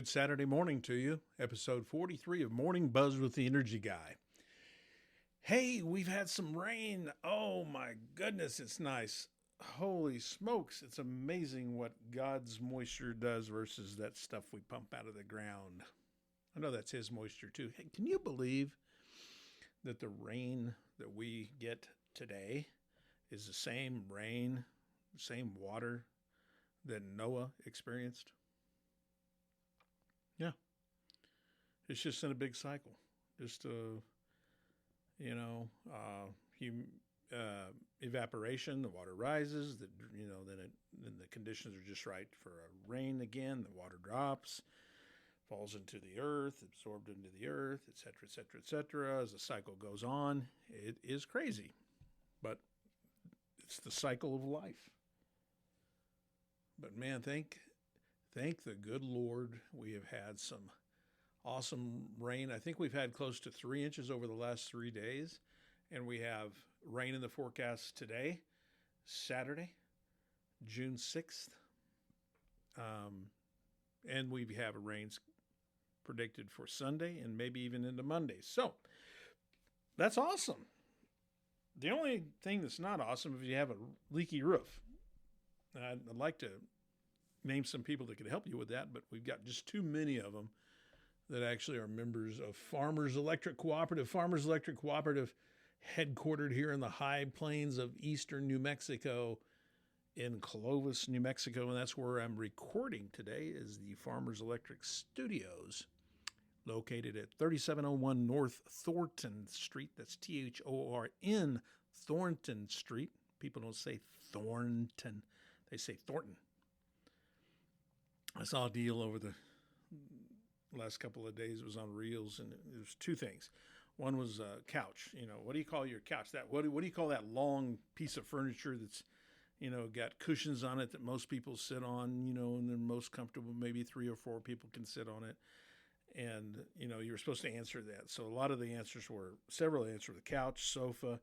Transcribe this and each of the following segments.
Good Saturday morning to you. Episode 43 of Morning Buzz with the Energy Guy. Hey, we've had some rain. Oh my goodness, it's nice. Holy smokes, it's amazing what God's moisture does versus that stuff we pump out of the ground. I know that's His moisture too. Hey, can you believe that the rain that we get today is the same rain, same water that Noah experienced? Yeah, it's just in a big cycle. Just you know, evaporation. The water rises. Then the conditions are just right for a rain again. The water drops, falls into the earth, absorbed into the earth, etc., etc., etc. As the cycle goes on, it is crazy, but it's the cycle of life. But man, thank the good Lord, we have had some awesome rain. I think we've had close to 3 inches over the last 3 days, and we have rain in the forecast today, Saturday, June 6th. And we have rains predicted for Sunday and maybe even into Monday. So that's awesome. The only thing that's not awesome is if you have a leaky roof. I'd like to name some people that could help you with that, but we've got just too many of them that actually are members of Farmers Electric Cooperative. Farmers Electric Cooperative, headquartered here in the high plains of eastern New Mexico in Clovis, New Mexico, and that's where I'm recording today, is the Farmers Electric Studios, located at 3701 North Thornton Street. That's Thorn, Thornton Street. People don't say Thornton. They say Thornton. I saw a deal over the last couple of days. It was on Reels, and it was two things. One was a couch. You know, what do you call your couch? What do you call that long piece of furniture that's, got cushions on it that most people sit on, and they're most comfortable. Maybe 3 or 4 people can sit on it. And, you were supposed to answer that. So a lot of the answers were, several answers, the couch, sofa,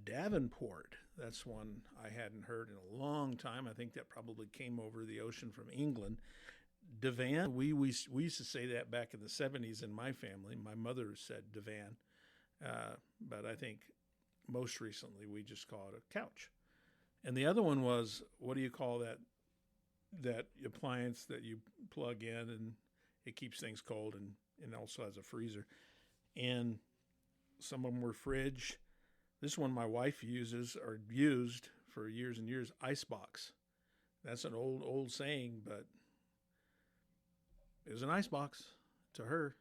Davenport. That's one I hadn't heard in a long time. I think that probably came over the ocean from England. Divan. We used to say that back in the 70s in my family. My mother said divan. But I think most recently we just call it a couch. And the other one was, what do you call that appliance that you plug in and it keeps things cold and also has a freezer? And some of them were fridge. This one my wife used for years and years, icebox. That's an old saying, but it was an icebox to her.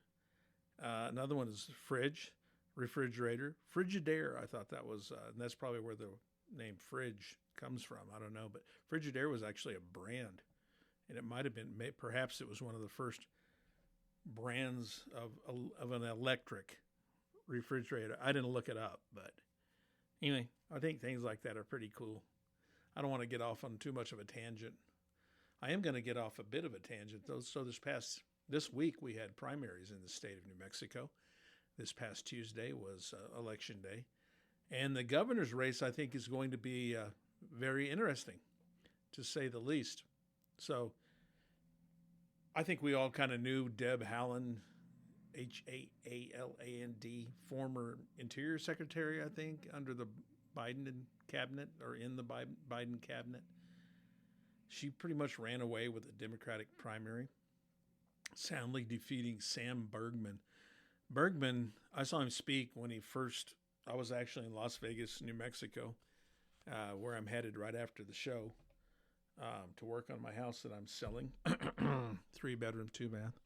Another one is fridge, refrigerator, Frigidaire. I thought that was, and that's probably where the name fridge comes from. I don't know, but Frigidaire was actually a brand, and it might have been, perhaps it was one of the first brands of an electric refrigerator. I didn't look it up, but anyway, I think things like that are pretty cool. I don't want to get off on too much of a tangent. I am going to get off a bit of a tangent, though. So this week we had primaries in the state of New Mexico. This past Tuesday was election day. And the governor's race, I think, is going to be very interesting, to say the least. So I think we all kind of knew Deb Haaland, Haaland, former Interior Secretary, I think, under the Biden cabinet, or in the Biden cabinet. She pretty much ran away with the Democratic primary, soundly defeating Sam Bergman. Bergman, I saw him speak when I was actually in Las Vegas, New Mexico, where I'm headed right after the show, to work on my house that I'm selling. 3-bedroom, 2-bath.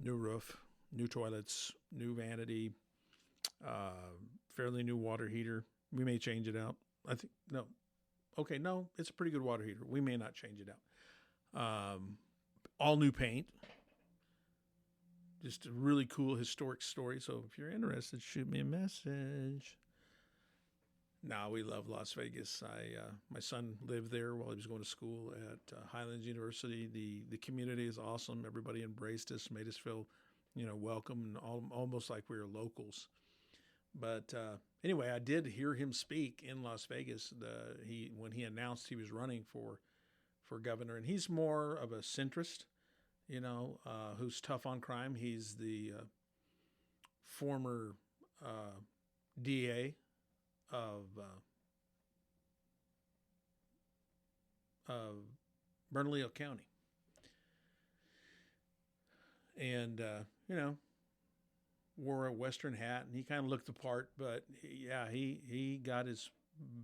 New roof, new toilets, new vanity, fairly new water heater. We may change it out. No, it's a pretty good water heater. We may not change it out. All new paint. Just a really cool historic story. So if you're interested, shoot me a message. No, we love Las Vegas. My son lived there while he was going to school at Highlands University. The community is awesome. Everybody embraced us, made us feel, welcome, and almost like we were locals. But anyway, I did hear him speak in Las Vegas. When he announced he was running for governor, and he's more of a centrist, who's tough on crime. He's the former DA of Bernalillo County. And, wore a Western hat, and he kind of looked the part, but he got his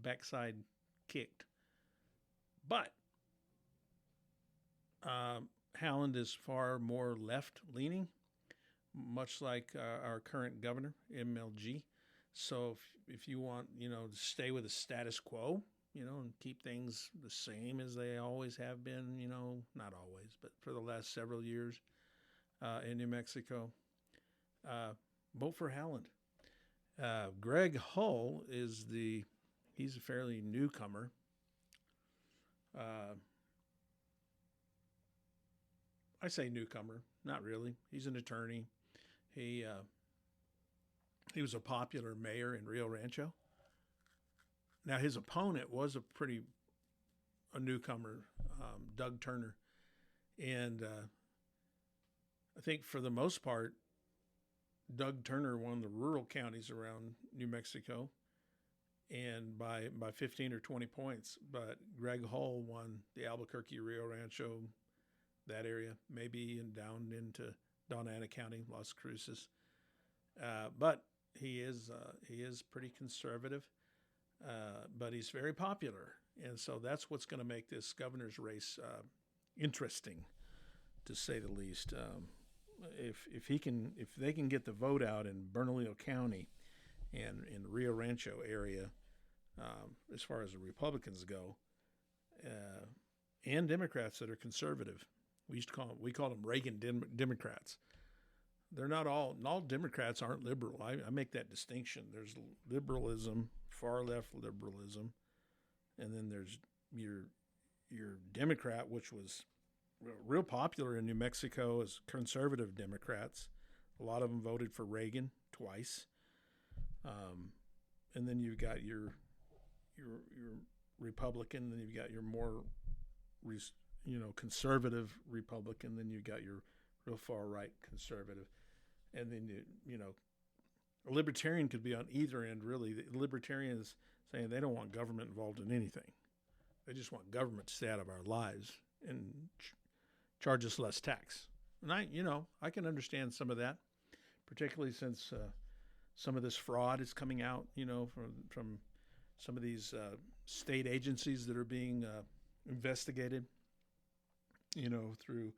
backside kicked. But Haaland is far more left-leaning, much like our current governor, MLG. So if you want, to stay with the status quo, and keep things the same as they always have been, not always, but for the last several years in New Mexico, vote for Haaland. Greg Hull he's a fairly newcomer. I say newcomer, not really. He's an attorney. He was a popular mayor in Rio Rancho. Now, his opponent was a newcomer, Doug Turner. And I think for the most part, Doug Turner won the rural counties around New Mexico, and by 15 or 20 points. But Greg Hull won the Albuquerque, Rio Rancho, that area, maybe and down into Don Ana County, Las Cruces. But he is pretty conservative, but he's very popular, and so that's what's going to make this governor's race interesting, to say the least. If they can get the vote out in Bernalillo County and in the Rio Rancho area, as far as the Republicans go, and Democrats that are conservative, we call them Reagan Democrats. They're not all Democrats aren't liberal. I make that distinction. There's liberalism, far left liberalism, and then there's your Democrat, which was real popular in New Mexico as conservative Democrats. A lot of them voted for Reagan twice. And then you've got your Republican, then you've got your more conservative Republican, then you've got your real far right conservative. And then a libertarian could be on either end, really. The libertarians saying they don't want government involved in anything. They just want government to stay out of our lives and charge us less tax. And I can understand some of that, particularly since some of this fraud is coming out, from some of these state agencies that are being investigated, through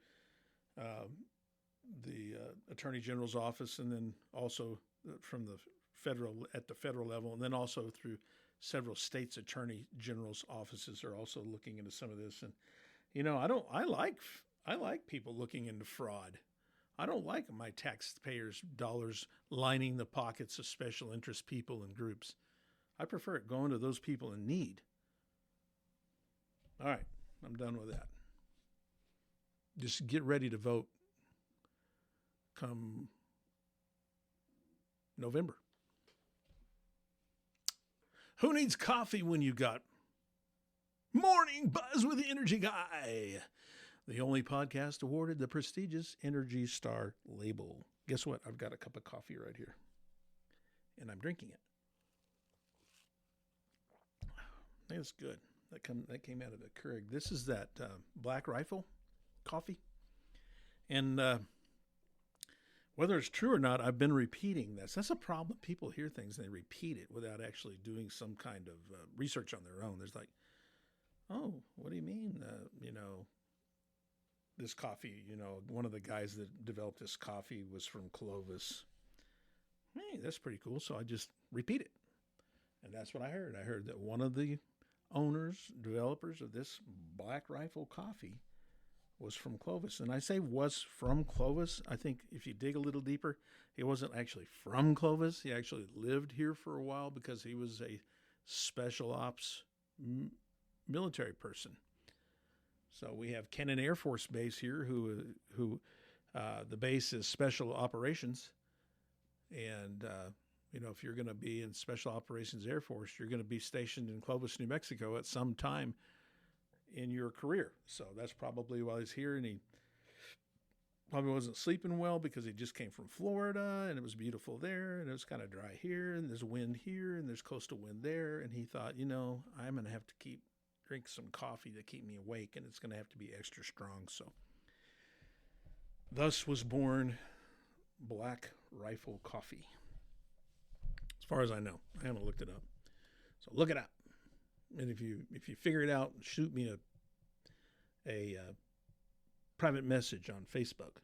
the Attorney General's office, and then also from at the federal level, and then also through several states' Attorney General's offices are also looking into some of this. And I like people looking into fraud. I don't like my taxpayers' dollars lining the pockets of special interest people and groups. I prefer it going to those people in need. All right, I'm done with that. Just get ready to vote come November. Who needs coffee when you got Morning Buzz with the Energy Guy? The only podcast awarded the prestigious Energy Star label. Guess what? I've got a cup of coffee right here, and I'm drinking it. I think it's good. That came out of the Keurig. This is that Black Rifle coffee. And whether it's true or not, I've been repeating this. That's a problem. People hear things and they repeat it without actually doing some kind of research on their own. There's like, oh, what do you mean? This coffee, one of the guys that developed this coffee was from Clovis. Hey, that's pretty cool. So I just repeat it. And that's what I heard. I heard that one of the developers of this Black Rifle coffee was from Clovis. And I say was from Clovis. I think if you dig a little deeper, he wasn't actually from Clovis. He actually lived here for a while because he was a special ops military person. So we have Kennan Air Force Base here, who the base is Special Operations. And, if you're going to be in Special Operations Air Force, you're going to be stationed in Clovis, New Mexico at some time in your career. So that's probably why he's here, and he probably wasn't sleeping well because he just came from Florida and it was beautiful there and it was kind of dry here and there's wind here and there's coastal wind there. And he thought, I'm going to have to drink some coffee to keep me awake, and it's going to have to be extra strong. So thus was born Black Rifle Coffee. As far as I know, I haven't looked it up. So look it up. And if you figure it out, shoot me a private message on Facebook.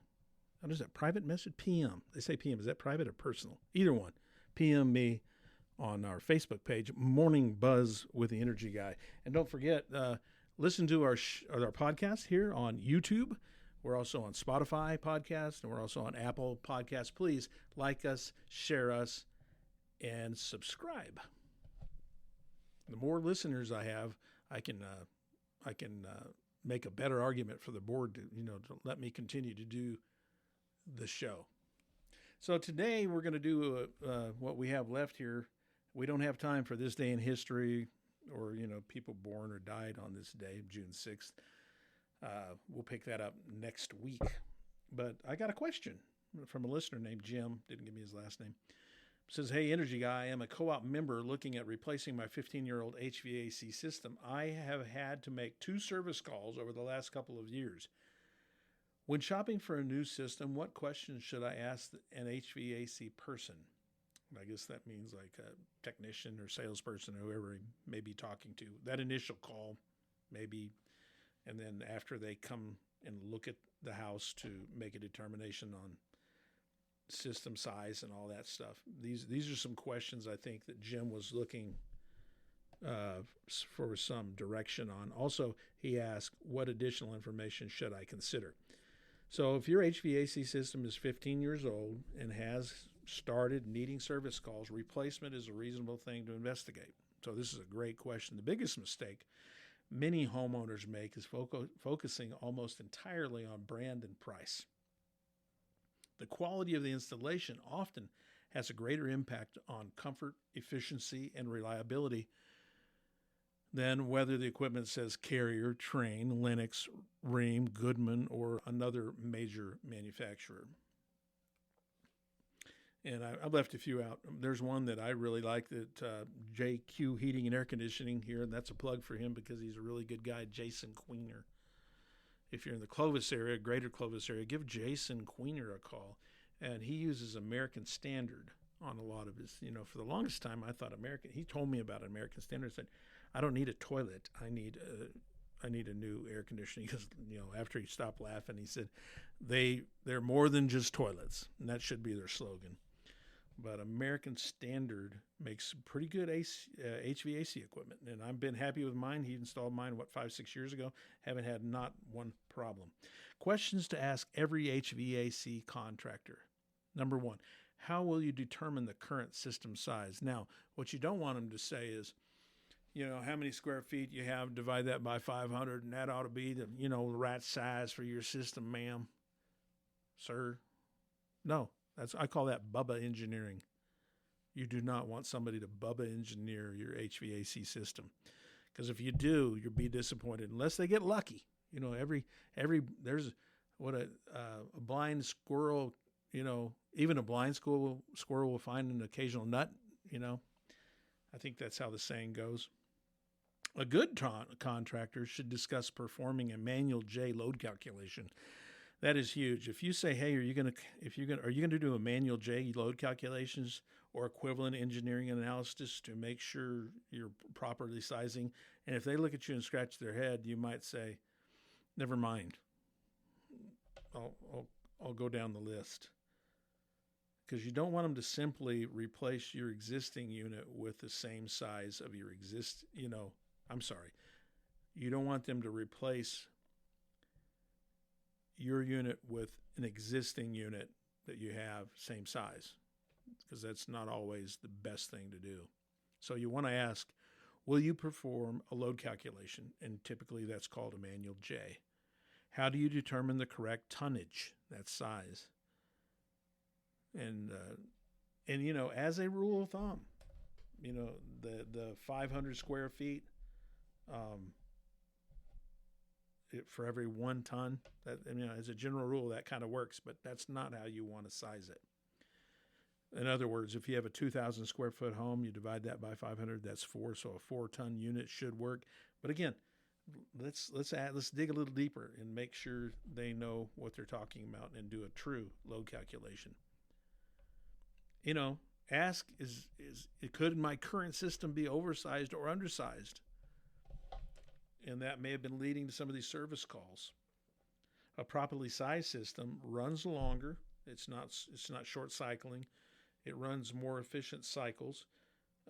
How does that? Private message? PM. They say PM. Is that private or personal? Either one. PM me on our Facebook page, Morning Buzz with the Energy Guy. And don't forget, listen to our podcast here on YouTube. We're also on Spotify podcast, and we're also on Apple Podcasts. Please like us, share us, and subscribe. The more listeners I have, I can make a better argument for the board to let me continue to do the show. So today we're going to do what we have left here. We don't have time for this day in history or, people born or died on this day, June 6th. We'll pick that up next week. But I got a question from a listener named Jim. Didn't give me his last name. Says, hey, Energy Guy, I am a co-op member looking at replacing my 15-year-old HVAC system. I have had to make 2 service calls over the last couple of years. When shopping for a new system, what questions should I ask an HVAC person? I guess that means like a technician or salesperson, or whoever he may be talking to. That initial call, maybe, and then after they come and look at the house to make a determination on system size and all that stuff. These are some questions I think that Jim was looking for some direction on. Also, he asked, what additional information should I consider? So if your HVAC system is 15 years old and has started needing service calls, replacement is a reasonable thing to investigate. So this is a great question. The biggest mistake many homeowners make is focusing almost entirely on brand and price. The quality of the installation often has a greater impact on comfort, efficiency, and reliability than whether the equipment says Carrier, Trane, Lennox, Rheem, Goodman, or another major manufacturer. And I left a few out. There's one that I really like, that JQ Heating and Air Conditioning here, and that's a plug for him because he's a really good guy, Jason Queener. If you're in the Clovis area, greater Clovis area, give Jason Queener a call. And he uses American Standard on a lot of his, for the longest time, I thought he told me about American Standard. Said, I don't need a toilet. I need a new air conditioning. Because, after he stopped laughing, he said, they're more than just toilets. And that should be their slogan. But American Standard makes pretty good HVAC equipment. And I've been happy with mine. He installed mine, 5-6 years ago. Haven't had not one problem. Questions to ask every HVAC contractor. Number 1, how will you determine the current system size? Now, what you don't want them to say is, how many square feet you have, divide that by 500, and that ought to be the, right size for your system, ma'am, sir. No. I call that Bubba engineering. You do not want somebody to Bubba engineer your HVAC system, because if you do, you'll be disappointed unless they get lucky. There's a blind squirrel. Even a blind squirrel will find an occasional nut. I think that's how the saying goes. A good contractor should discuss performing a manual J load calculation. That is huge. If you say, "Hey, are you going to do a manual J load calculations or equivalent engineering analysis to make sure you're properly sizing?" And if they look at you and scratch their head, you might say, "Never mind. I'll go down the list." Because you don't want them to simply replace your existing unit with the same size of your You don't want them to replace your unit with an existing unit that you have same size, because that's not always the best thing to do. So you want to ask, will you perform a load calculation? And typically that's called a manual J. How do you determine the correct tonnage, that size? And as a rule of thumb, the 500 square feet, for every 1 ton. That, as a general rule, that kind of works, but that's not how you want to size it. In other words, if you have a 2,000 square foot home, you divide that by 500. That's 4. So a 4-ton unit should work. But again, let's dig a little deeper and make sure they know what they're talking about and do a true load calculation. Ask could my current system be oversized or undersized? And that may have been leading to some of these service calls. A properly sized system runs longer. It's not short cycling. It runs more efficient cycles,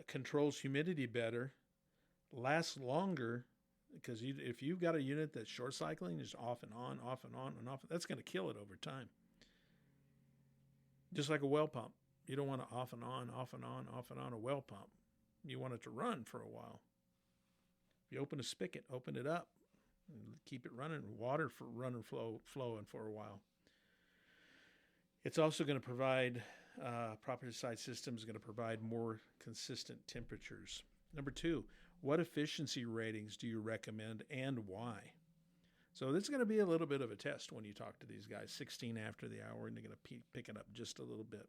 controls humidity better, lasts longer, because if you've got a unit that's short cycling, is off and on, off and on, and off, that's going to kill it over time. Just like a well pump. You don't want to off and on, off and on, off and on a well pump. You want it to run for a while. If you open a spigot, open it up, and keep it running, water for running flowing for a while. It's also going to provide, properly sized system is going to provide more consistent temperatures. Number 2, what efficiency ratings do you recommend and why? So this is going to be a little bit of a test when you talk to these guys, 16 after the hour, and they're going to pick it up just a little bit.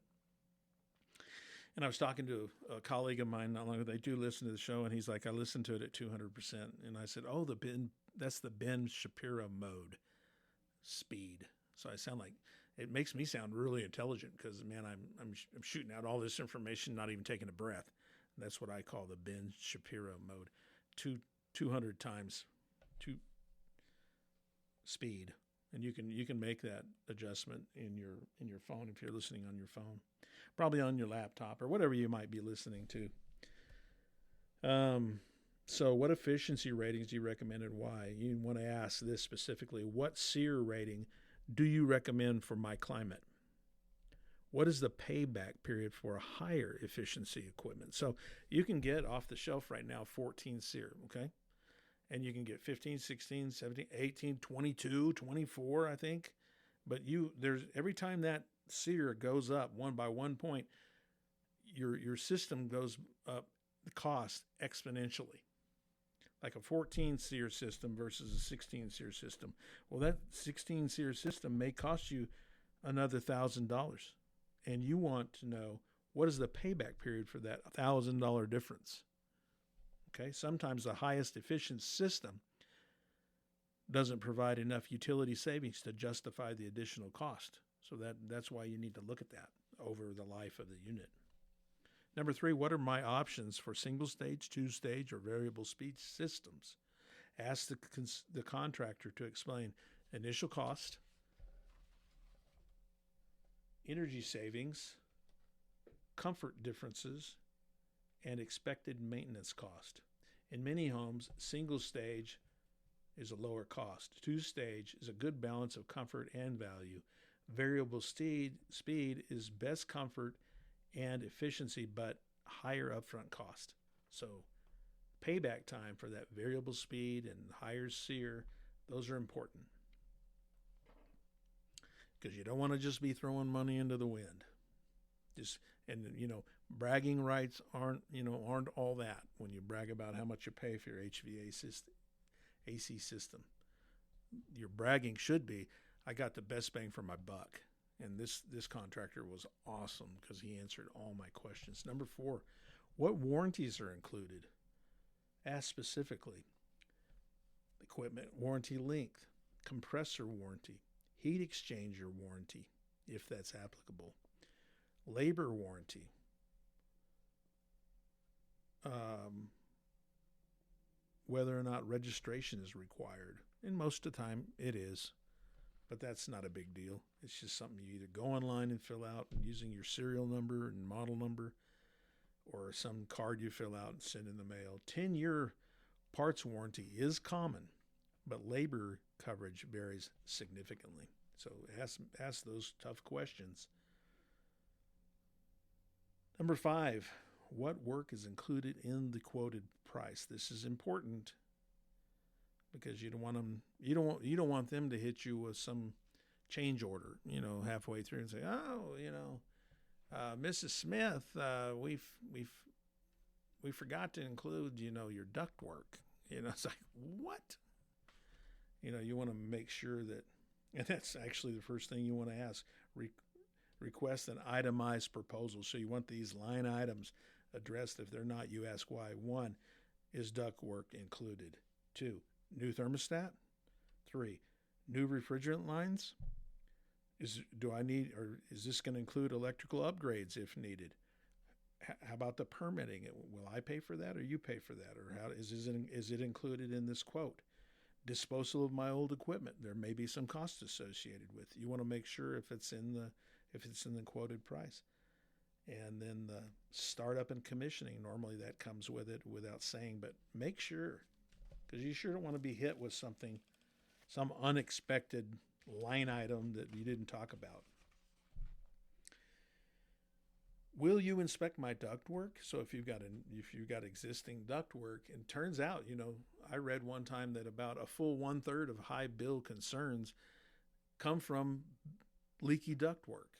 And I was talking to a colleague of mine not long ago. They do listen to the show, and he's like, I listened to it at 200%. And I said, oh, that's the Ben Shapiro mode speed. So I sound like, it makes me sound really intelligent because, man, I'm shooting out all this information, not even taking a breath. That's what I call the Ben Shapiro mode. 200 times 2 speed. And you can make that adjustment in your phone if you're listening on your phone. Probably on your laptop or whatever you might be listening to. So what efficiency ratings do you recommend and why? You want to ask this specifically. What SEER rating do you recommend for my climate? What is the payback period for a higher efficiency equipment? So you can get off the shelf right now 14 SEER, okay? And you can get 15, 16, 17, 18, 22, 24, I think. But there's every time that SEER goes up 1 by 1 point, your system goes up the cost exponentially. Like a 14 SEER system versus a 16 SEER system. Well, that 16 SEER system may cost you another $1,000. And you want to know, what is the payback period for that $1,000 difference? Okay, sometimes the highest efficient system doesn't provide enough utility savings to justify the additional cost. So that's why you need to look at that over the life of the unit. Number 3, what are my options for single stage, 2-stage, or variable speed systems? Ask the contractor to explain initial cost, energy savings, comfort differences, and expected maintenance cost. In many homes, single stage is a lower cost. 2-stage is a good balance of comfort and value. Variable speed is best comfort and efficiency, but higher upfront cost. So payback time for that variable speed and higher SEER, those are important. Because you don't want to just be throwing money into the wind. Bragging rights aren't all that when you brag about how much you pay for your AC system. Your bragging should be, I got the best bang for my buck. And this contractor was awesome because he answered all my questions. Number 4, what warranties are included? Ask specifically. Equipment warranty length, compressor warranty, heat exchanger warranty, if that's applicable, labor warranty, whether or not registration is required. And most of the time it is. But that's not a big deal. It's just something you either go online and fill out using your serial number and model number, or some card you fill out and send in the mail. 10-year parts warranty is common, but labor coverage varies significantly. So ask those tough questions. Number 5, what work is included in the quoted price? This is important, because you don't want them to hit you with some change order, halfway through and say, Mrs. Smith, we forgot to include, your duct work. It's like, what? You want to make sure that, and that's actually the first thing you want to ask. Request an itemized proposal. So you want these line items addressed. If they're not, you ask why. 1, is ductwork included? 2, new thermostat? 3, new refrigerant lines? Do I need, or is this going to include electrical upgrades if needed? How about the permitting? Will I pay for that, or you pay for that, or is it included in this quote? Disposal of my old equipment. There may be some cost associated with it. You want to make sure if it's in the quoted price. And then the startup and commissioning, normally that comes with it without saying, but make sure, because you sure don't want to be hit with some unexpected line item that you didn't talk about. Will you inspect my ductwork? So if you've got existing ductwork, and turns out, I read one time that about a full 1/3 of high bill concerns come from leaky ductwork,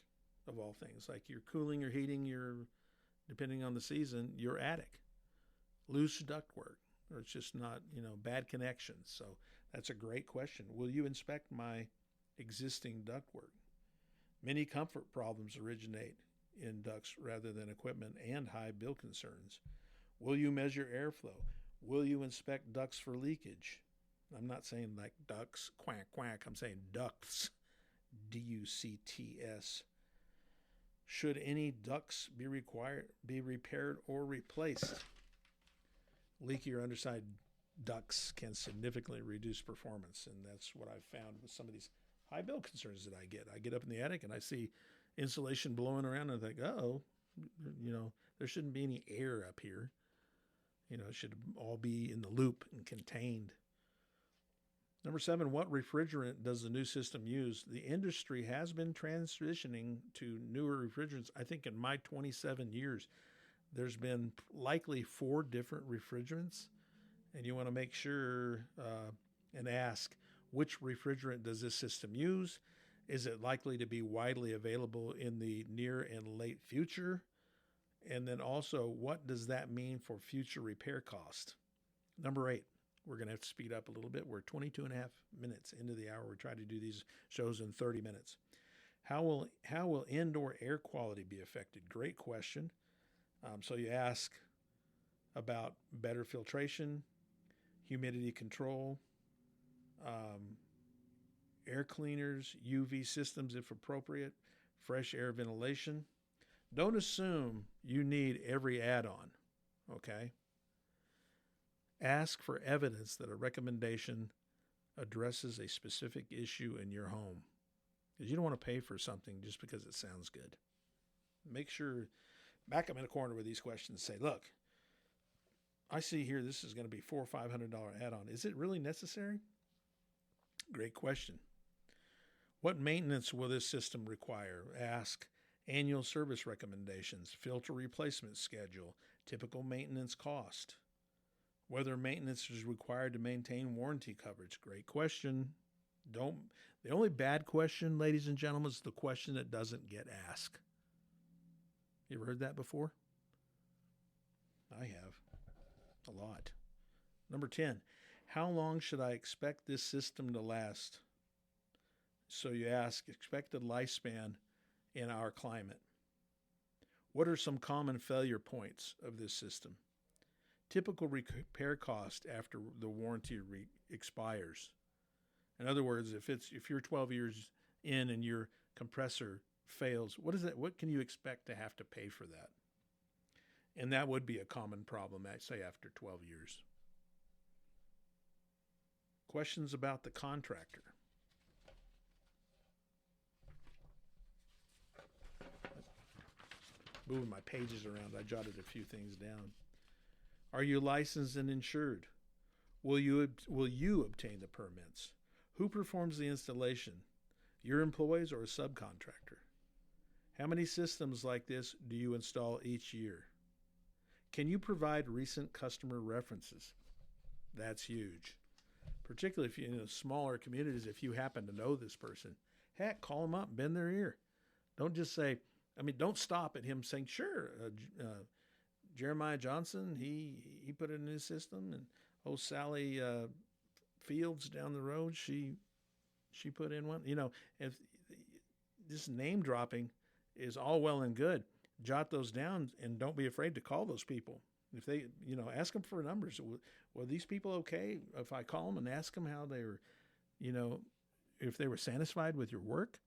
of all things, like you're cooling or heating depending on the season, your attic, loose ductwork, or it's just not, bad connections. So that's a great question. Will you inspect my existing ductwork? Many comfort problems originate in ducts rather than equipment and high bill concerns. Will you measure airflow? Will you inspect ducts for leakage? I'm not saying like ducks, quack, quack. I'm saying ducts, DUCTS. Should any ducts be repaired or replaced? Leaky or underside ducts can significantly reduce performance, and that's what I've found with some of these high bill concerns that I get. I get up in the attic and I see insulation blowing around, and I think, there shouldn't be any air up here. It should all be in the loop and contained. Number 7, what refrigerant does the new system use? The industry has been transitioning to newer refrigerants. I think in my 27 years, there's been likely 4 different refrigerants, and you want to make sure and ask, which refrigerant does this system use? Is it likely to be widely available in the near and late future? And then also, what does that mean for future repair cost? Number 8. We're going to have to speed up a little bit. We're 22 and a half minutes into the hour. We're trying to do these shows in 30 minutes. How will indoor air quality be affected? Great question. So you ask about better filtration, humidity control, air cleaners, UV systems if appropriate, fresh air ventilation. Don't assume you need every add-on, okay? Ask for evidence that a recommendation addresses a specific issue in your home, because you don't want to pay for something just because it sounds good. Make sure, back up in a corner with these questions, say, look, I see here this is going to be $400 or $500 add-on. Is it really necessary? Great question. What maintenance will this system require? Ask annual service recommendations, filter replacement schedule, typical maintenance cost. Whether maintenance is required to maintain warranty coverage. Great question. The only bad question, ladies and gentlemen, is the question that doesn't get asked. You ever heard that before? I have. A lot. Number 10, how long should I expect this system to last? So you ask, expected lifespan in our climate. What are some common failure points of this system? Typical repair cost after the warranty expires. In other words, if you're 12 years in and your compressor fails, what can you expect to have to pay for that? And that would be a common problem, I'd say, after 12 years. Questions about the contractor. Moving my pages around, I jotted a few things down. Are you licensed and insured? Will you obtain the permits? Who performs the installation? Your employees or a subcontractor? How many systems like this do you install each year? Can you provide recent customer references? That's huge. Particularly if you're in smaller communities, if you happen to know this person. Heck, call them up, bend their ear. Don't just say, don't stop at him saying, sure, Jeremiah Johnson, he put it in his system, and Sally Fields down the road, she put in one. If this name dropping is all well and good, jot those down and don't be afraid to call those people. If they, ask them for numbers. Were these people okay if I call them and ask them how they were, if they were satisfied with your work?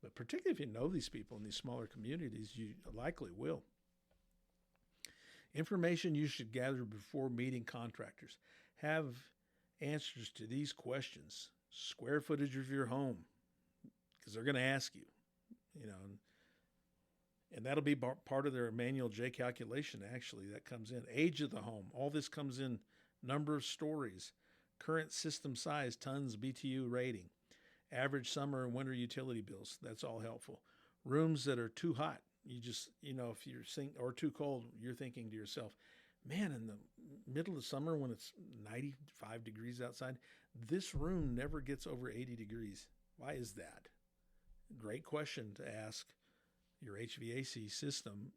But particularly if you know these people in these smaller communities, you likely will. Information you should gather before meeting contractors. Have answers to these questions. Square footage of your home, because they're going to ask you, and that'll be part of their manual J calculation, actually, that comes in. Age of the home. All this comes in. Number of stories. Current system size, tons, BTU rating. Average summer and winter utility bills. That's all helpful. Rooms that are too hot. You just, if you're or too cold, you're thinking to yourself, man, in the middle of summer when it's 95 degrees outside, this room never gets over 80 degrees. Why is that? Great question to ask your HVAC system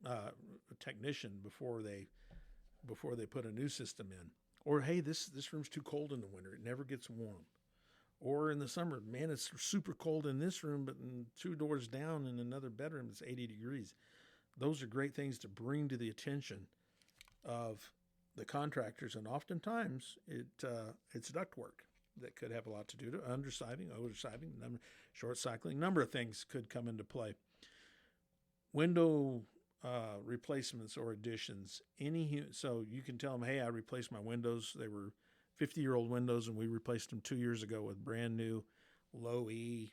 technician before they put a new system in. Or, hey, this room's too cold in the winter. It never gets warm. Or in the summer, man, it's super cold in this room, but in 2 doors down in another bedroom, it's 80 degrees. Those are great things to bring to the attention of the contractors, and oftentimes it's ductwork that could have a lot to do to undersizing, oversizing, short cycling. Number of things could come into play. Window replacements or additions. So you can tell them, hey, I replaced my windows. They were 50-year-old windows, and we replaced them 2 years ago with brand new low E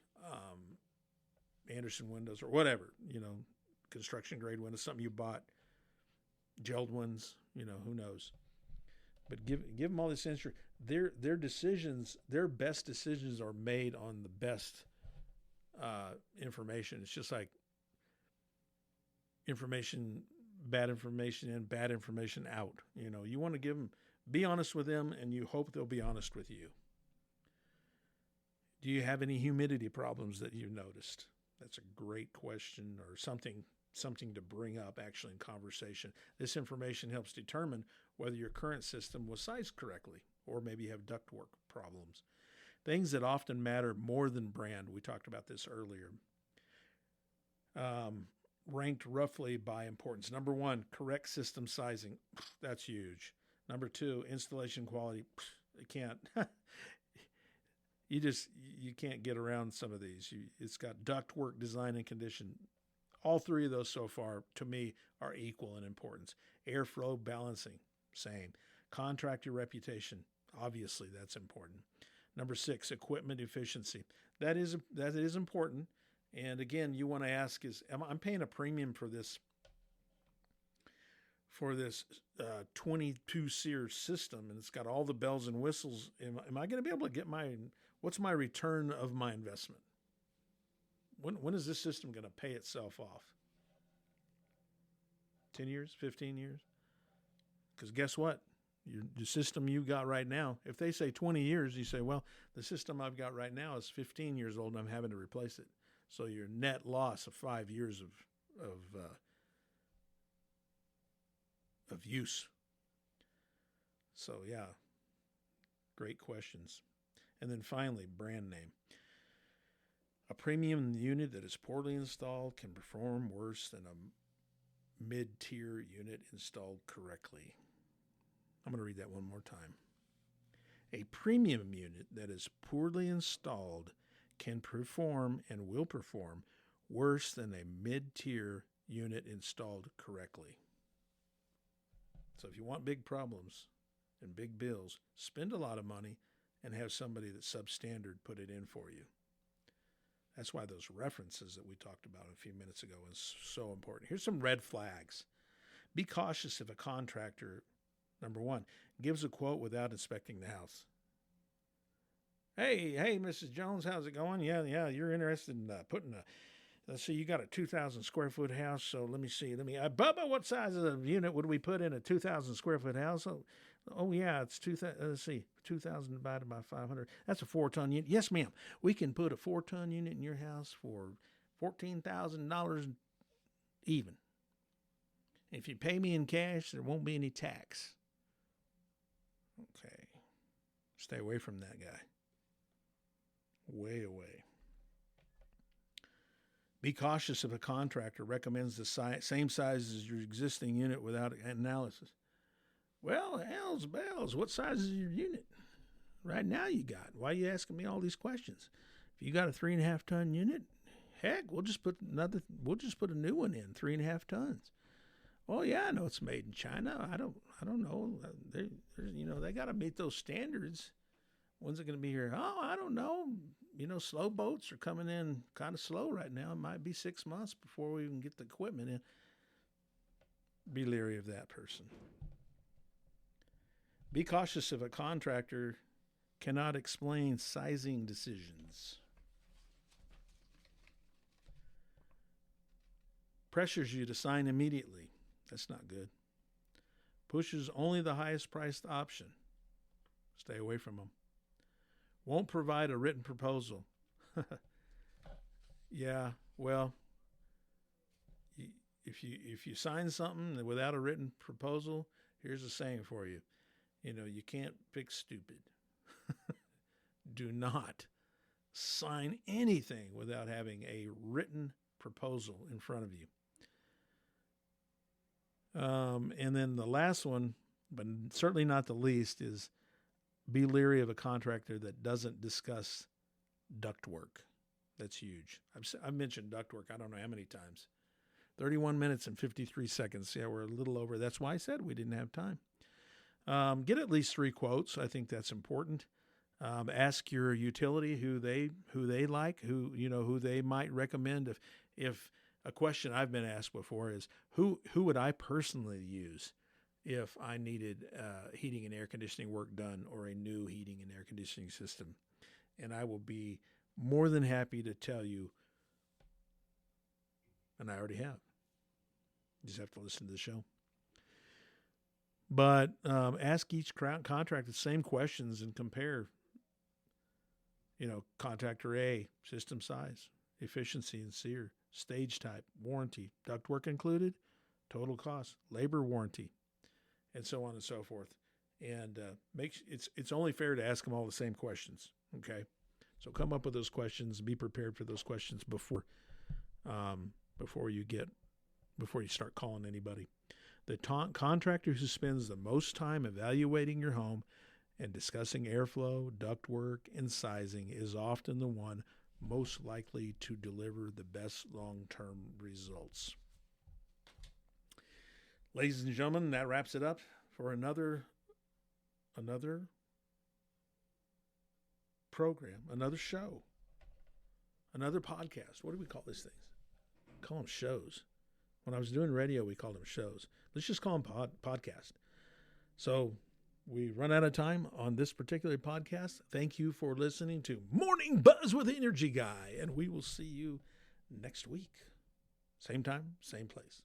Anderson windows or whatever, construction grade windows, something you bought, gelled ones, who knows. But give them all this answer. Their decisions, their best decisions are made on the best information. It's just like bad information in, bad information out. You want to give them, be honest with them, and you hope they'll be honest with you. Do you have any humidity problems that you've noticed? That's a great question, or something to bring up actually in conversation. This information helps determine whether your current system was sized correctly, or maybe you have ductwork problems. Things that often matter more than brand. We talked about this earlier. Ranked roughly by importance. Number 1, correct system sizing. That's huge. Number 2, installation quality. You can't. You can't get around some of these. It's got ductwork, design, and condition. All 3 of those so far, to me, are equal in importance. Airflow balancing, same. Contractor reputation, obviously that's important. Number 6, equipment efficiency. That is important. And again, you want to ask I'm paying a premium for this 22 SEER system, and it's got all the bells and whistles. Am I going to be able to get what's my return of my investment? When is this system going to pay itself off? 10 years, 15 years? Because guess what? The system you got right now, if they say 20 years, you say, well, the system I've got right now is 15 years old and I'm having to replace it. So your net loss of 5 years of use. So yeah, great questions. And then finally, brand name. A premium unit that is poorly installed can perform worse than a mid-tier unit installed correctly. I'm going to read that one more time. A premium unit that is poorly installed can perform and will perform worse than a mid-tier unit installed correctly. So if you want big problems and big bills, spend a lot of money and have somebody that's substandard put it in for you. That's why those references that we talked about a few minutes ago is so important. Here's some red flags. Be cautious if a contractor, number 1, gives a quote without inspecting the house. Hey, Mrs. Jones, how's it going? Yeah, you're interested in putting let's see, you got a 2,000 square foot house, so let me see. Bubba, what size of unit would we put in a 2,000 square foot house? Oh yeah, it's 2,000, let's see, 2,000 divided by 500. That's a 4-ton unit. Yes, ma'am. We can put a 4-ton unit in your house for $14,000 even. If you pay me in cash, there won't be any tax. Okay. Stay away from that guy. Way away. Be cautious if a contractor recommends the same size as your existing unit without analysis. Well, hell's bells. What size is your unit? Right now you got. Why are you asking me all these questions? If you got a 3.5 ton unit, heck, we'll just put a new one in, 3.5 tons. Oh yeah, I know it's made in China. I don't know. They got to meet those standards. When's it going to be here? Oh, I don't know. Slow boats are coming in kind of slow right now. It might be 6 months before we even get the equipment in. Be leery of that person. Be cautious if a contractor cannot explain sizing decisions. Pressures you to sign immediately. That's not good. Pushes only the highest priced option. Stay away from them. Won't provide a written proposal. Yeah, well, if you sign something without a written proposal, here's a saying for you. You can't fix stupid. Do not sign anything without having a written proposal in front of you. And then the last one, but certainly not the least, is be leery of a contractor that doesn't discuss ductwork. That's huge. I've mentioned ductwork I don't know how many times. 31 minutes and 53 seconds. Yeah, we're a little over. That's why I said we didn't have time. Get at least 3 quotes. I think that's important. Ask your utility who they like, who they might recommend. If a question I've been asked before is who would I personally use if I needed heating and air conditioning work done or a new heating and air conditioning system, and I will be more than happy to tell you. And I already have. You just have to listen to the show. But ask each contractor the same questions and compare. Contractor A, system size, efficiency and SEER, stage type, warranty, ductwork included, total cost, labor warranty, and so on and so forth. And it's only fair to ask them all the same questions. Okay, so come up with those questions. Be prepared for those questions before you start calling anybody. The contractor who spends the most time evaluating your home and discussing airflow, ductwork, and sizing is often the one most likely to deliver the best long-term results. Ladies and gentlemen, that wraps it up for another program, another show, another podcast. What do we call these things? Call them shows. When I was doing radio, we called them shows. Let's just call them podcast. So we run out of time on this particular podcast. Thank you for listening to Morning Buzz with Energy Guy, and we will see you next week. Same time, same place.